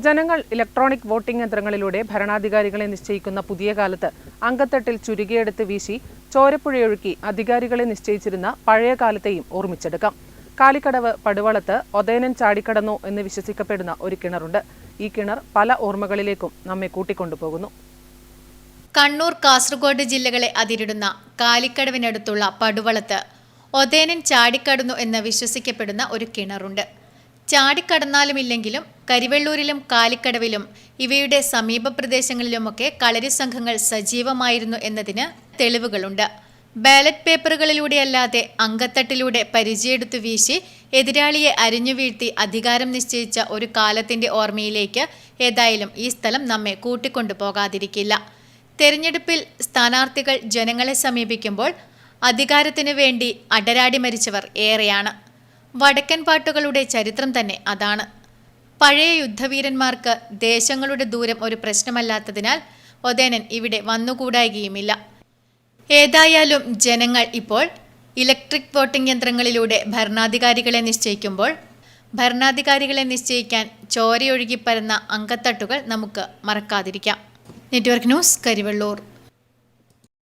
ജനങ്ങൾ electronic voting യന്ത്രങ്ങളിലൂടെ ഭരണാധികാരികളെ നിശ്ചയിക്കുന്ന പുതിയ കാലത്ത് അങ്കത്തട്ടിൽ ചുരുകിയെടുത്ത് വീശി ചോരപ്പുഴയൊഴുക്കി അധികാരികളെ നിശ്ചയിച്ചിരുന്ന പഴയ കാലത്തെയും ഓർമ്മിച്ചെടുക്കാം. കാലിക്കടവ് പടുവളത്ത് ഒതേനൻ ചാടിക്കടന്നു എന്ന് വിശ്വസിക്കപ്പെടുന്ന ഒരു കിണറുണ്ട്. ഈ കിണർ പല ഓർമ്മകളിലേക്കും നമ്മെ കൂട്ടിക്കൊണ്ടുപോകുന്നു. കണ്ണൂർ, കാസർഗോഡ് ജില്ലകളെ അതിരിടുന്ന കാലിക്കടവിനടുത്തുള്ള പടുവളത്ത് ഒതേനൻ ചാടിക്കടന്നു എന്ന് വിശ്വസിക്കപ്പെടുന്ന ഒരു കിണറുണ്ട്. ചാടിക്കടന്നാലുമില്ലെങ്കിലും കരിവെള്ളൂരിലും കാലിക്കടവിലും ഇവയുടെ സമീപ പ്രദേശങ്ങളിലുമൊക്കെ കളരി സംഘങ്ങൾ സജീവമായിരുന്നു എന്നതിന് തെളിവുകളുണ്ട്. ബാലറ്റ് പേപ്പറുകളിലൂടെയല്ലാതെ അങ്കത്തട്ടിലൂടെ പരിചയെടുത്തു വീശി എതിരാളിയെ അരിഞ്ഞു വീഴ്ത്തി അധികാരം നിശ്ചയിച്ച ഒരു കാലത്തിന്റെ ഓർമ്മയിലേക്ക് ഏതായാലും ഈ സ്ഥലം നമ്മെ കൂട്ടിക്കൊണ്ടു പോകാതിരിക്കില്ല. തെരഞ്ഞെടുപ്പിൽ സ്ഥാനാർത്ഥികൾ ജനങ്ങളെ സമീപിക്കുമ്പോൾ അധികാരത്തിനു വേണ്ടി അടരാടി മരിച്ചവർ ഏറെയാണ്. വടക്കൻ പാട്ടുകളുടെ ചരിത്രം തന്നെ അതാണ്. പഴയ യുദ്ധവീരന്മാർക്ക് ദേശങ്ങളുടെ ദൂരം ഒരു പ്രശ്നമല്ലാത്തതിനാൽ ഒതേനൻ ഇവിടെ വന്നുകൂടായികയുമില്ല. ഏതായാലും ജനങ്ങൾ ഇപ്പോൾ ഇലക്ട്രിക് വോട്ടിംഗ് യന്ത്രങ്ങളിലൂടെ ഭരണാധികാരികളെ നിശ്ചയിക്കുമ്പോൾ ഭരണാധികാരികളെ നിശ്ചയിക്കാൻ ചോരയൊഴുകിപ്പരന്ന അങ്കത്തട്ടുകൾ നമുക്ക് മറക്കാതിരിക്കാം. Network news, Karivellur.